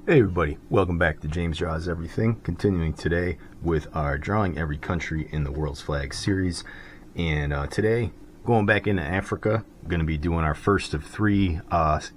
Hey everybody, welcome back to James Draws Everything, continuing today with our Drawing Every Country in the World's Flag series. And today, going back into Africa, we're going to be doing our first of three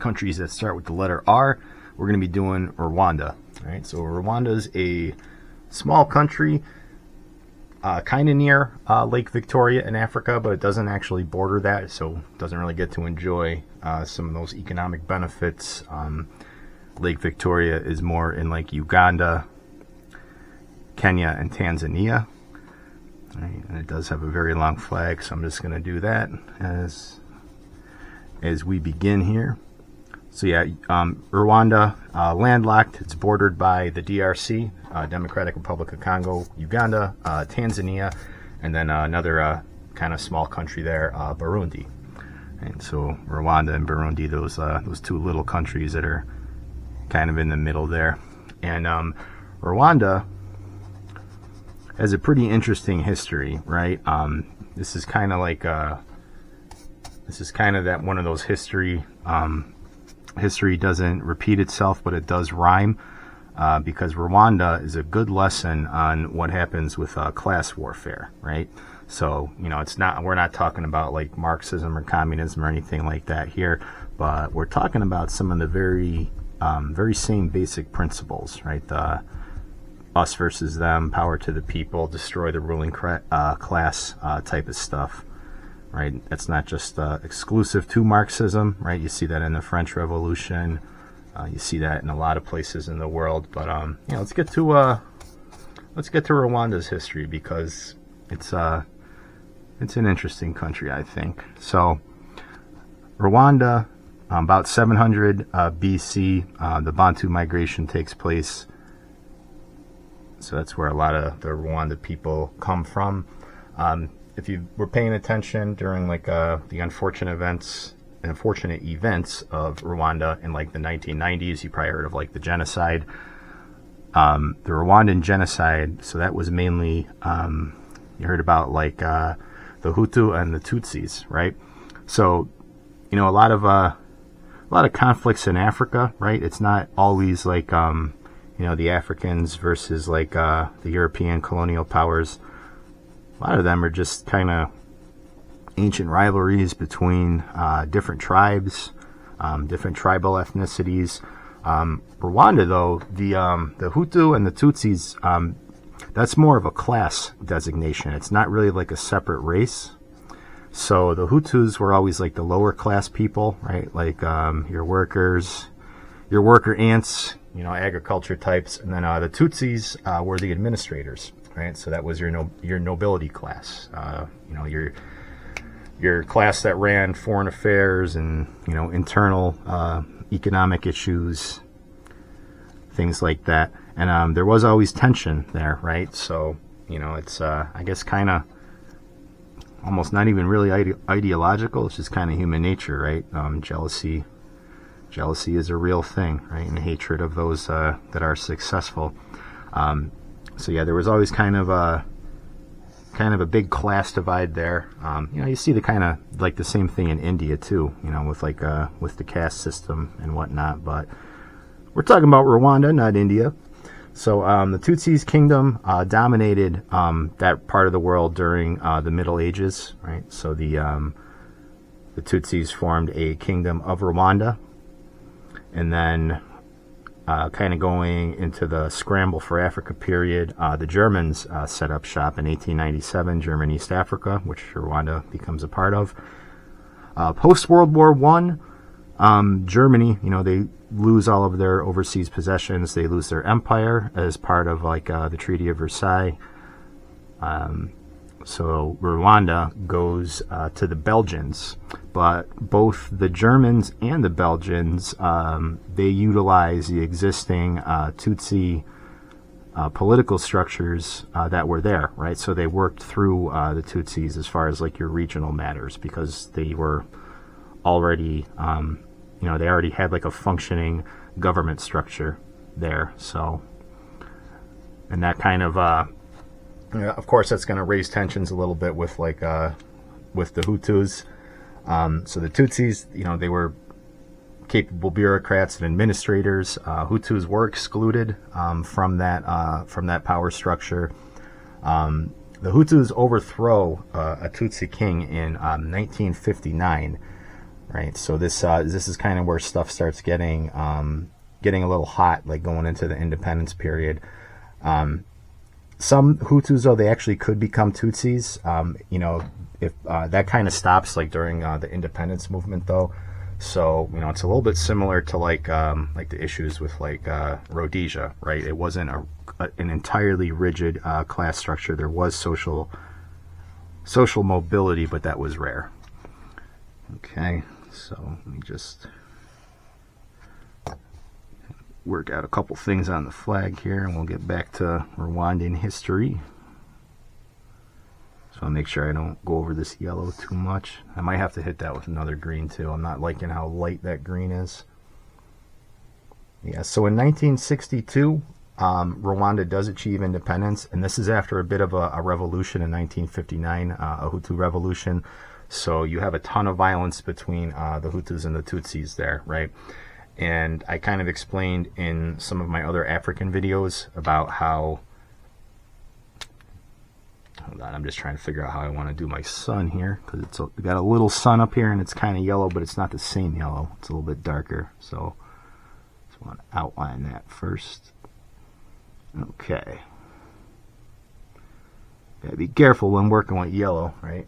countries that start with the letter R. We're going to be doing Rwanda. All right, so Rwanda is a small country, kind of near Lake Victoria in Africa, but it doesn't actually border that, so it doesn't really get to enjoy some of those economic benefits. Lake Victoria is more in like Uganda, Kenya, and Tanzania. Right, and it does have a very long flag, so I'm just going to do that as we begin here. So yeah, Rwanda, landlocked. It's bordered by the DRC, Democratic Republic of Congo, Uganda, Tanzania, and then another kind of small country there, Burundi. And so Rwanda and Burundi, those two little countries that are kind of in the middle there. And Rwanda has a pretty interesting history, right? This is kind of like that one of those history doesn't repeat itself, but it does rhyme, because Rwanda is a good lesson on what happens with class warfare, right? So, we're not talking about like Marxism or communism or anything like that here, but we're talking about some of the very same basic principles, right? Us versus them, power to the people, destroy the ruling class type of stuff, right? That's not just exclusive to Marxism, right? You see that in the French Revolution. You see that in a lot of places in the world. But let's get to Rwanda's history, because it's an interesting country, I think. So Rwanda. About 700 BC, the Bantu migration takes place. So that's where a lot of the Rwanda people come from. If you were paying attention during like the unfortunate events of Rwanda in like the 1990s, you probably heard of like the genocide. The Rwandan genocide, so that was mainly, you heard about like the Hutu and the Tutsis, right? So, a lot of conflicts in Africa, right? It's not always like, the Africans versus like the European colonial powers. A lot of them are just kind of ancient rivalries between different tribes, different tribal ethnicities. Rwanda, though, the Hutu and the Tutsis, that's more of a class designation. It's not really like a separate race. So the Hutus were always like the lower class people, right? Like your worker ants, agriculture types, and then the Tutsis were the administrators, right? So that was your nobility class, your class that ran foreign affairs and internal economic issues, things like that. And there was always tension there, right? So it's I guess kind of almost not even really ideological. It's just kind of human nature, right? Jealousy is a real thing, right? And hatred of those that are successful. So yeah, there was always kind of a big class divide there. You see the kind of like the same thing in India too, with like with the caste system and whatnot. But we're talking about Rwanda, not India. So the Tutsis kingdom dominated that part of the world during the Middle Ages, right? So the Tutsis formed a kingdom of Rwanda, and then kind of going into the scramble for Africa period, the Germans set up shop in 1897, German East Africa, which Rwanda becomes a part of. Post World War I, Germany, they lose all of their overseas possessions. They lose their empire as part of like the Treaty of Versailles. So Rwanda goes to the Belgians, but both the Germans and the Belgians, they utilize the existing Tutsi political structures that were there, right? So they worked through the Tutsis as far as like your regional matters, because they were already they already had like a functioning government structure there. So, and that kind of of course, that's going to raise tensions a little bit with like with the Hutus. So the Tutsis, they were capable bureaucrats and administrators. Hutus were excluded from that power structure. The Hutus overthrow a Tutsi king in 1959, right? So this is kind of where stuff starts getting a little hot, like going into the independence period. Some Hutus, though, they actually could become Tutsis. If that kind of stops like during the independence movement, though. So it's a little bit similar to like the issues with like Rhodesia, right? It wasn't an entirely rigid class structure. There was social mobility, but that was rare. Okay, so let me just work out a couple things on the flag here, and we'll get back to Rwandan history. So I'll make sure I don't go over this yellow too much. I might have to hit that with another green too. I'm not liking how light that green is. Yeah, so in 1962, Rwanda does achieve independence, and this is after a bit of a revolution in 1959, a Hutu revolution. So you have a ton of violence between the Hutus and the Tutsis there, right? And I kind of explained in some of my other African videos about how... Hold on, I'm just trying to figure out how I want to do my sun here, because it's got a little sun up here and it's kind of yellow, but it's not the same yellow. It's a little bit darker, so just want to outline that first. Okay. Gotta be careful when working with yellow, right?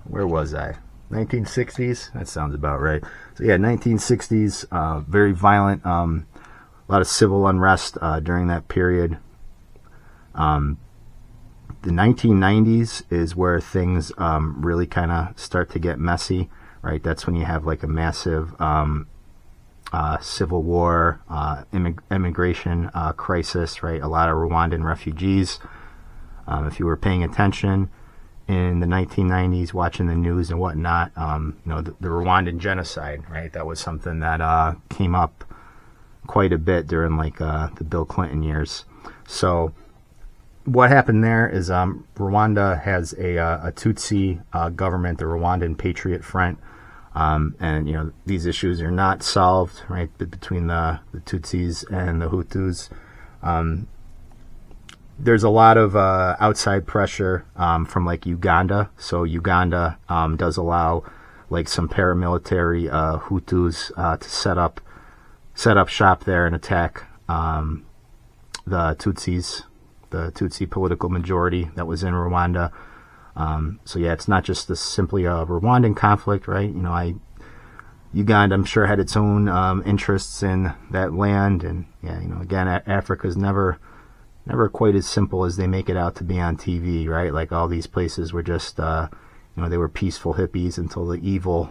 Where was I? 1960s? That sounds about right. So yeah, 1960s, very violent, a lot of civil unrest during that period. The 1990s is where things really kind of start to get messy, right? That's when you have like a massive civil war, immigration crisis, right? A lot of Rwandan refugees. If you were paying attention in the 1990s, watching the news and whatnot, the Rwandan genocide, right? That was something that came up quite a bit during like the Bill Clinton years. So what happened there is Rwanda has a Tutsi government, the Rwandan Patriot Front, and these issues are not solved, right, between the Tutsis and the Hutus. There's a lot of outside pressure from like Uganda. So Uganda does allow like some paramilitary Hutus to set up shop there and attack the Tutsis, the Tutsi political majority that was in Rwanda. So yeah, it's not just simply a Rwandan conflict, right? Uganda, I'm sure, had its own interests in that land, and yeah, again, Africa's never quite as simple as they make it out to be on TV, right? Like all these places were just, they were peaceful hippies until the evil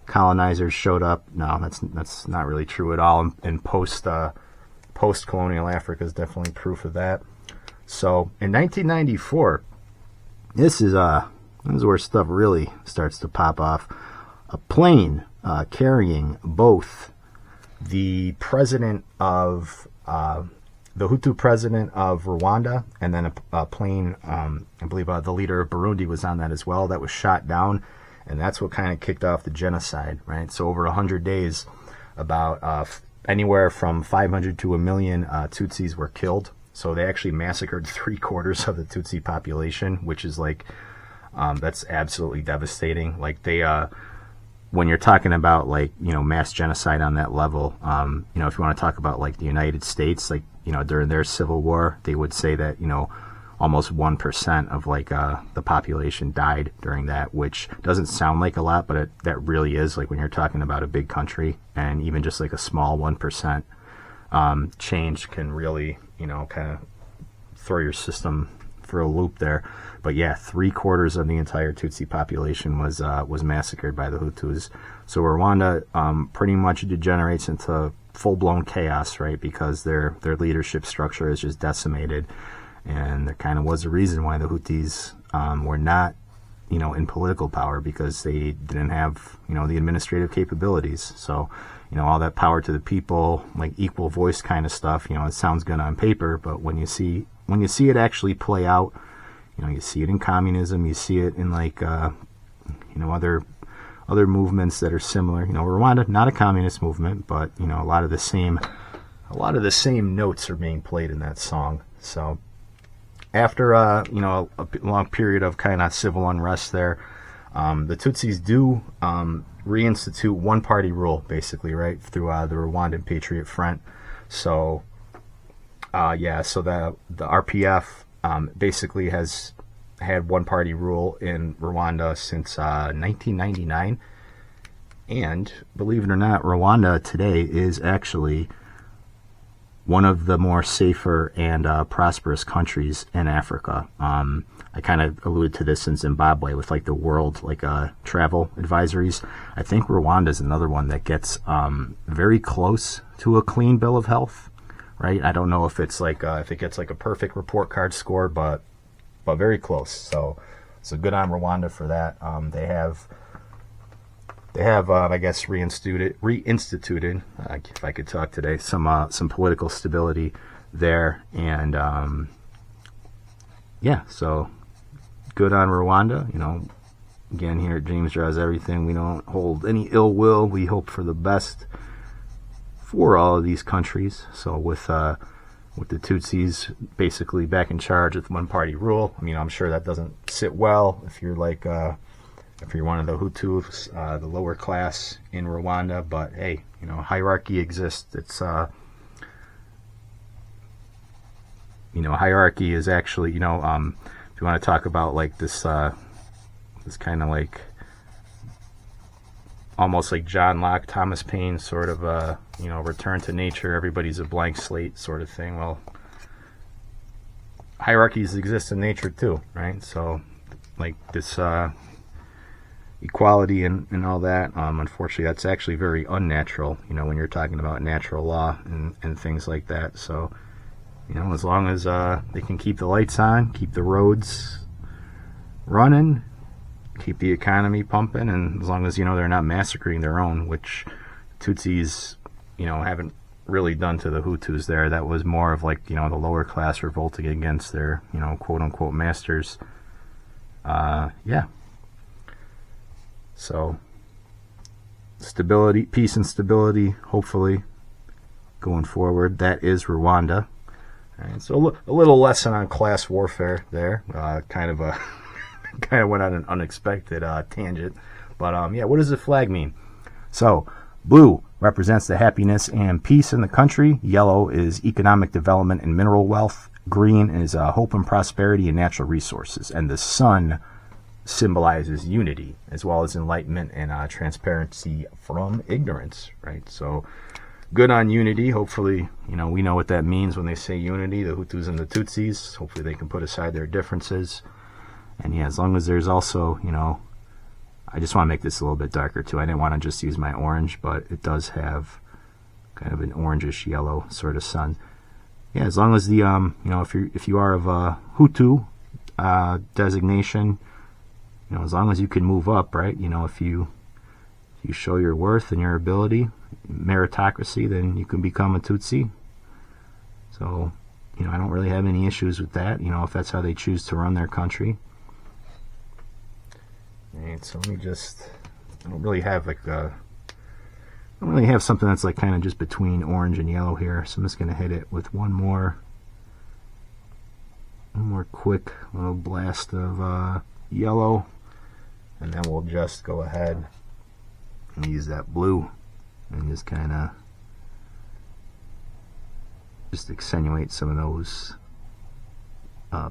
colonizers showed up. No, that's not really true at all. And post-colonial Africa is definitely proof of that. So in 1994, this is where stuff really starts to pop off. A plane carrying both the president of the Hutu president of Rwanda, and then a plane, I believe the leader of Burundi was on that as well, that was shot down, and that's what kind of kicked off the genocide, right? So over 100 days, about anywhere from 500 to 1 million Tutsis were killed. So they actually massacred 3/4 of the Tutsi population, which is like, that's absolutely devastating. Like they, when you're talking about like, mass genocide on that level, if you want to talk about like the United States, like, during their civil war, they would say that, almost 1% of like the population died during that, which doesn't sound like a lot, but that really is, like when you're talking about a big country, and even just like a small 1% change can really, kind of throw your system for a loop there. But yeah, 3/4 of the entire Tutsi population was massacred by the Hutus. So Rwanda pretty much degenerates into full-blown chaos, right? Because their leadership structure is just decimated, and there kind of was a reason why the Hutus were not, in political power, because they didn't have, the administrative capabilities. So, all that power to the people, like equal voice kind of stuff, it sounds good on paper, but when you see it actually play out, you see it in communism, you see it in like, other movements that are similar. You know, Rwanda, not a communist movement, but you know, a lot of the same notes are being played in that song. So after you know, a long period of kind of civil unrest there, the Tutsis do reinstitute one-party rule, basically, right, through the Rwandan Patriot Front. So yeah, so the RPF basically has had one-party rule in Rwanda since 1999, and believe it or not, Rwanda today is actually one of the more safer and prosperous countries in Africa. I kind of alluded to this in Zimbabwe with like the world travel advisories. I think Rwanda is another one that gets very close to a clean bill of health, right? I don't know if it's like if it gets like a perfect report card score, but very close. So good on Rwanda for that. They have I guess reinstituted if I could talk today, some political stability there, and yeah, so good on Rwanda. You know, again, here at James Draws Everything, we don't hold any ill will. We hope for the best for all of these countries. So with the Tutsis basically back in charge with one-party rule, I mean, I'm sure that doesn't sit well if you're like if you're one of the Hutus, the lower class in Rwanda. But hey, you know, hierarchy exists. It's you know, hierarchy is actually, you know, if you want to talk about like this kind of like almost like John Locke, Thomas Paine sort of you know, return to nature, everybody's a blank slate sort of thing. Well, hierarchies exist in nature too, right? So like this equality and all that, unfortunately that's actually very unnatural, you know, when you're talking about natural law and things like that. So, you know, as long as they can keep the lights on, keep the roads running, keep the economy pumping, and as long as, you know, they're not massacring their own, which Tutsis, you know, haven't really done to the Hutus there. That was more of like, you know, the lower class revolting against their, you know, quote unquote masters. Yeah. So stability, peace and stability, hopefully going forward. That is Rwanda. All right, so a little lesson on class warfare there. Kind of went on an unexpected tangent, but yeah, what does the flag mean? So blue represents the happiness and peace in the country. Yellow is economic development and mineral wealth. Green is hope and prosperity and natural resources, and the sun symbolizes unity as well as enlightenment and transparency from ignorance, right? So good on unity. Hopefully, you know, we know what that means when they say unity, the Hutus and the Tutsis. Hopefully they can put aside their differences. And yeah, as long as there's also, you know, I just want to make this a little bit darker too. I didn't want to just use my orange, but it does have kind of an orangish yellow sort of sun. Yeah, as long as the you know, if you are of a Hutu designation, you know, as long as you can move up, right? You know, if you show your worth and your ability, meritocracy, then you can become a Tutsi. So, you know, I don't really have any issues with that, you know, if that's how they choose to run their country. Alright, so let me just, I don't really have something that's like kind of just between orange and yellow here, so I'm just going to hit it with one more quick little blast of yellow, and then we'll just go ahead and use that blue and just kind of just accentuate some of those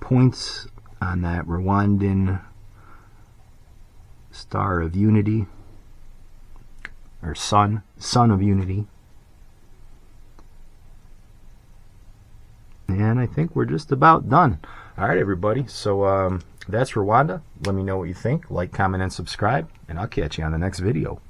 points on that Rwandan star of unity, or sun of unity. And I think we're just about done. All right, everybody. So that's Rwanda. Let me know what you think. Like, comment, and subscribe, and I'll catch you on the next video.